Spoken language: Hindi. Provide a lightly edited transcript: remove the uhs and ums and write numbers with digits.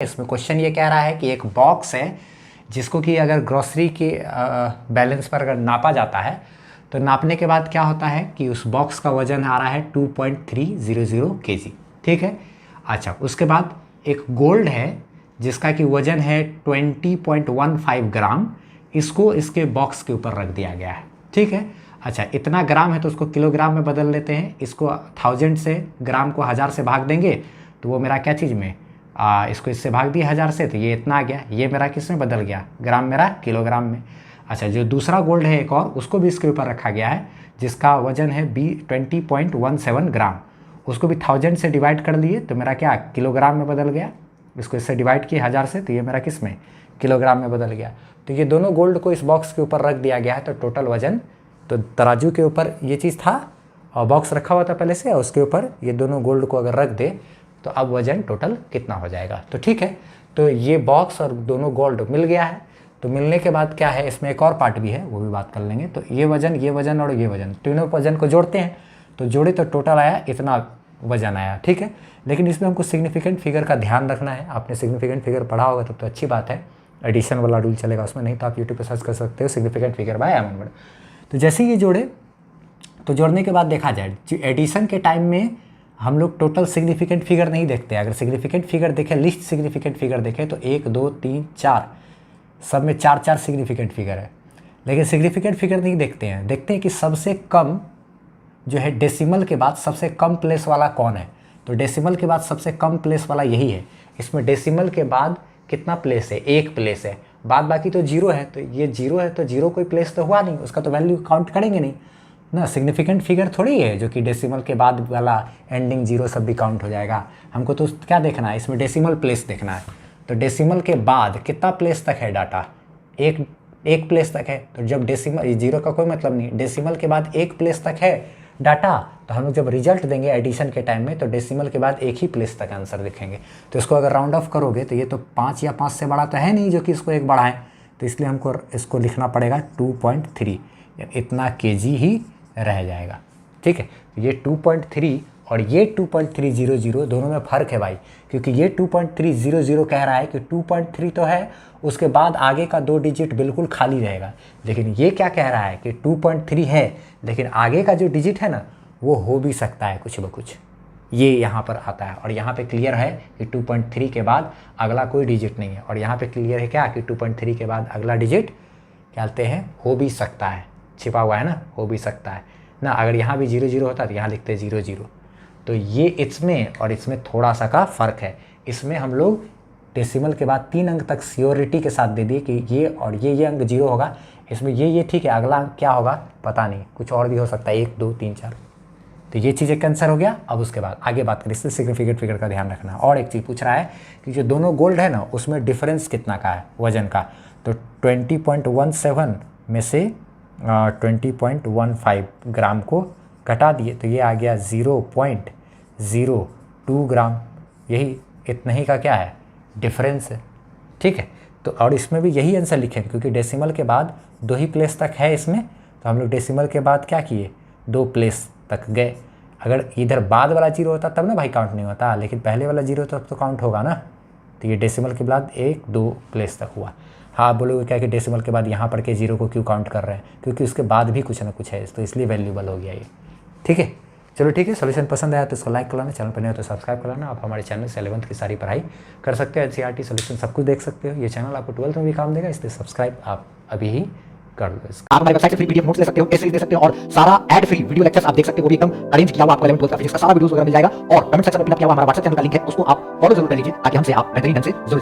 इसमें क्वेश्चन ये कह रहा है कि एक बॉक्स है जिसको कि अगर ग्रोसरी के बैलेंस पर अगर नापा जाता है तो नापने के बाद क्या होता है कि उस बॉक्स का वजन आ रहा है 2.300 kg। ठीक है। अच्छा, उसके बाद एक गोल्ड है जिसका कि वजन है 20.15 ग्राम। इसको इसके बॉक्स के ऊपर रख दिया गया है। ठीक है। अच्छा, इतना ग्राम है तो उसको किलोग्राम में बदल लेते हैं। इसको 1000 से, ग्राम को 1000 से भाग देंगे तो वो मेरा क्या चीज़ में इसको इससे भाग दिया 1000 से, तो ये इतना आ गया। ये मेरा किस में बदल गया? ग्राम मेरा किलोग्राम में। अच्छा, जो दूसरा गोल्ड है एक और, उसको भी इसके ऊपर रखा गया है जिसका वजन है 20.17 ग्राम। उसको भी 1000 से डिवाइड कर दिए तो मेरा क्या किलोग्राम में बदल गया। इसको इससे डिवाइड किए 1000 से तो ये मेरा किस में किलोग्राम में बदल गया। तो ये दोनों गोल्ड को इस बॉक्स के ऊपर रख दिया गया है। तो टोटल वजन, तो तराजू के ऊपर ये चीज़ था और बॉक्स रखा हुआ था पहले से, और उसके ऊपर ये दोनों गोल्ड को अगर रख दे तो अब वजन टोटल कितना हो जाएगा। तो ठीक है, तो ये बॉक्स और दोनों गोल्ड मिल गया है। तो मिलने के बाद क्या है, इसमें एक और पार्ट भी है, वो भी बात कर लेंगे। तो ये वजन और ये वजन, तीनों वजन को जोड़ते हैं तो जोड़े तो टोटल आया इतना वजन आया। ठीक है। लेकिन इसमें हमको सिग्निफिकेंट फिगर का ध्यान रखना है। आपने सिग्निफिकेंट फिगर पढ़ा होगा तब तो अच्छी बात है, एडिशन वाला रूल चलेगा उसमें, नहीं तो आप यूट्यूब पर सर्च कर सकते हो सिग्निफिकेंट फिगर बाय एमन वर्ड। तो जैसे ही ये जोड़े तो जोड़ने के बाद देखा जाए, एडिशन के टाइम में हम लोग टोटल सिग्निफिकेंट फिगर नहीं देखते। अगर सिग्निफिकेंट फिगर देखें, लिस्ट सिग्निफिकेंट फिगर देखें तो 1 2 3 4 सब में 4 सिग्निफिकेंट फिगर है। लेकिन सिग्निफिकेंट फिगर नहीं देखते हैं, देखते हैं कि सबसे कम जो है डेसिमल के बाद सबसे कम प्लेस वाला कौन है। तो डेसिमल के बाद सबसे कम प्लेस वाला यही है। इसमें डेसिमल के बाद कितना प्लेस है? 1 प्लेस है। बाद बाकी तो 0 है। तो ये 0 है तो 0 कोई प्लेस तो हुआ नहीं, उसका तो वैल्यू काउंट करेंगे नहीं ना। सिग्निफिकेंट फिगर थोड़ी है जो कि डेसिमल के बाद वाला एंडिंग 0 सब भी काउंट हो जाएगा। हमको तो क्या देखना है, इसमें डेसिमल प्लेस देखना है। तो डेसिमल के बाद कितना प्लेस तक है डाटा? एक प्लेस तक है। तो जब डेसिमल 0 का कोई मतलब नहीं, डेसिमल के बाद 1 प्लेस तक है डाटा, तो हम लोग जब रिजल्ट देंगे एडिशन के टाइम में तो डेसिमल के बाद 1 ही प्लेस तक आंसर दिखेंगे। तो इसको अगर राउंड ऑफ करोगे तो ये तो 5 या 5 से बड़ा तो है नहीं जो कि इसको 1 बढ़ाएं, तो इसलिए हमको इसको लिखना पड़ेगा 2.3, इतना केजी ही रह जाएगा। ठीक है। ये 2.3 और ये 2.300 दोनों में फ़र्क है भाई, क्योंकि ये 2.300 कह रहा है कि 2.3 तो है, उसके बाद आगे का 2 डिजिट बिल्कुल खाली रहेगा। लेकिन ये क्या कह रहा है कि 2.3 है लेकिन आगे का जो डिजिट है ना वो हो भी सकता है कुछ ब कुछ, ये यहाँ पर आता है। और यहाँ पे क्लियर है कि 2.3 के बाद अगला कोई डिजिट नहीं है। और यहाँ पे क्लियर है क्या कि 2.3 के बाद अगला डिजिट क्या कहते हैं, हो भी सकता है, छिपा हुआ है ना, हो भी सकता है ना। अगर यहाँ भी 0 होता तो यहाँ लिखते 0। तो ये इसमें और इसमें थोड़ा सा का फ़र्क है। इसमें हम लोग डेसिमल के बाद 3 अंक तक श्योरिटी के साथ दे दिए कि ये और ये अंक 0 होगा। इसमें ये ठीक है, अगला अंक क्या होगा पता नहीं, कुछ और भी हो सकता है, 1 2 3 4। तो ये चीज़ एक आंसर हो गया। अब उसके बाद आगे बात करें, इससे सिग्निफिकेंट फिगर का ध्यान रखना। और एक चीज़ पूछ रहा है कि जो दोनों गोल्ड है ना उसमें डिफरेंस कितना का है वजन का। तो 20.17 में से 20.15 ग्राम को घटा दिए तो ये आ गया 0.02 ग्राम। यही इतना ही का क्या है, डिफरेंस है। ठीक है। तो और इसमें भी यही आंसर लिखेंगे क्योंकि डेसिमल के बाद 2 ही प्लेस तक है इसमें, तो हम लोग डेसिमल के बाद क्या किए, 2 प्लेस तक गए। अगर इधर बाद वाला 0 होता तब ना भाई काउंट नहीं होता, लेकिन पहले वाला 0 तब तो काउंट होगा ना। तो ये डेसिमल के बाद 1 2 प्लेस तक हुआ। हाँ, बोलोगे क्या कि डेसिमल के बाद यहाँ पर के 0 को क्यों काउंट कर रहे हैं, क्योंकि उसके बाद भी कुछ ना कुछ है, तो इसलिए वैल्यूबल हो गया ये। ठीक है। चलो ठीक है, सोल्यूशन पसंद आया तो इसको लाइक कर लेना, चैनल पर नहीं हो तो सब्सक्राइब कर लेना। आप हमारे चैनल से 11th की सारी पढ़ाई कर सकते हो, एनसीईआरटी सोल्यूशन सब कुछ देख सकते हो। ये चैनल आपको 12th में भी काम देगा, इसलिए सब्सक्राइब आप अभी ही कर लो। आप हमारी वेबसाइट से फ्री पीडीएफ नोट्स ले सकते हो, टेस्ट सीरीज दे सकते हो और सारा एड फ्री वीडियो लेक्चर्स आप देख सकते हो। वो भी एकदम अरेंज किया हुआ आपको 11th 12th का फिजिक्स का सारा वीडियोस वगैरह मिल जाएगा। और कमेंट सेक्शन में पिन किया हुआ हमारा व्हाट्सएप चैनल का लिंक है, उसको आप फॉलो जरूर कर लीजिए ताकि हमसे आप बेहतरीन ढंग से जुड़